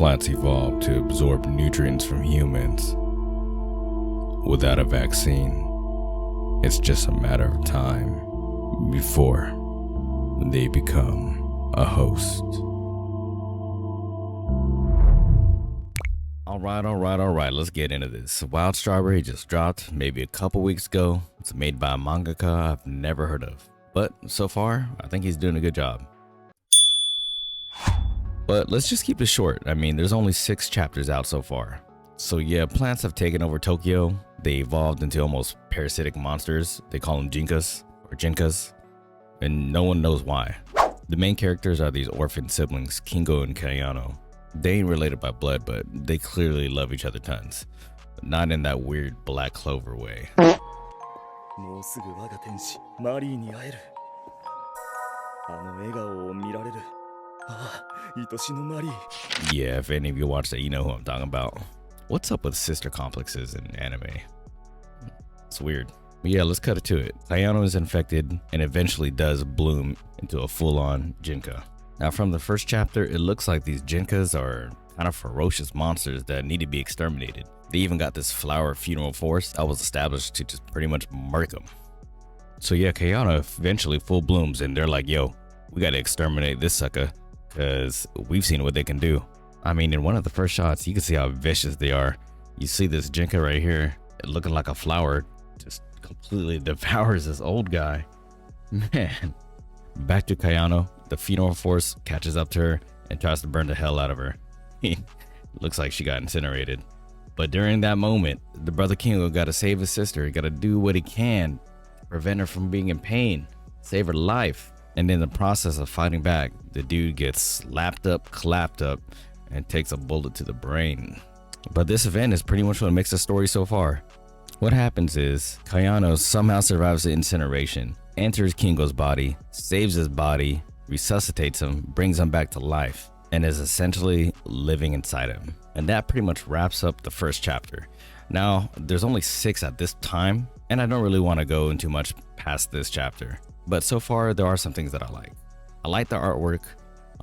Plants evolved to absorb nutrients from humans. Without a vaccine, it's just a matter of time before they become a host. All right. Let's get into this. Wild Strawberry just dropped maybe a couple weeks ago. It's made by a mangaka I've never heard of, but so far, I think he's doing a good job. But let's just keep it short. I mean, there's only 6 chapters out so far. So yeah, plants have taken over Tokyo. They evolved into almost parasitic monsters. They call them Jinkas, and no one knows why. The main characters are these orphan siblings, Kingo and Kayano. They ain't related by blood, but they clearly love each other tons. But not in that weird Black Clover way. Yeah, if any of you watch that, you know who I'm talking about. What's up with sister complexes in anime? It's weird. But yeah, let's cut it to it. Kayano is infected and eventually does bloom into a full-on Jinka. Now from the first chapter, it looks like these Jinkas are kind of ferocious monsters that need to be exterminated. They even got this flower funeral force that was established to just pretty much murk them. So yeah, Kayano eventually full blooms and they're like, yo, we gotta exterminate this sucker because we've seen what they can do. I mean, in one of the first shots, you can see how vicious they are. You see this Jinka right here, looking like a flower, just completely devours this old guy. Man. Back to Kayano, the funeral force catches up to her and tries to burn the hell out of her. Looks like she got incinerated. But during that moment, the brother Kingo gotta save his sister. He gotta do what he can to prevent her from being in pain, save her life. And in the process of fighting back, the dude gets slapped up, clapped up, and takes a bullet to the brain. But this event is pretty much what makes the story so far. What happens is, Kayano somehow survives the incineration, enters Kingo's body, saves his body, resuscitates him, brings him back to life, and is essentially living inside him. And that pretty much wraps up the first chapter. Now, there's only 6 at this time, and I don't really want to go into much past this chapter. But so far, there are some things that I like. I like the artwork.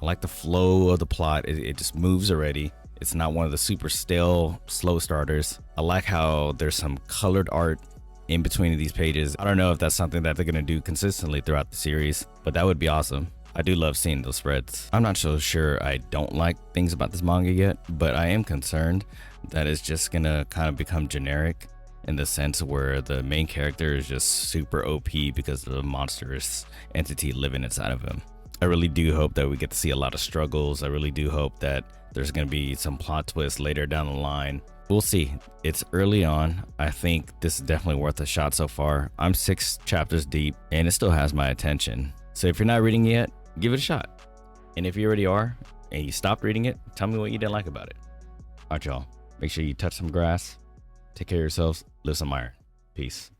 I like the flow of the plot. It just moves already. It's not one of the super stale, slow starters. I like how there's some colored art in between these pages. I don't know if that's something that they're gonna do consistently throughout the series, but that would be awesome. I do love seeing those spreads. I'm not so sure I don't like things about this manga yet, but I am concerned that it's just gonna kind of become generic in the sense where the main character is just super OP because of the monstrous entity living inside of him. I really do hope that we get to see a lot of struggles. I really do hope that there's going to be some plot twists later down the line. We'll see. It's early on. I think this is definitely worth a shot so far. I'm 6 chapters deep and it still has my attention. So if you're not reading it yet, give it a shot. And if you already are and you stopped reading it, tell me what you didn't like about it. All right, y'all. Make sure you touch some grass. Take care of yourselves. Live some iron. Peace.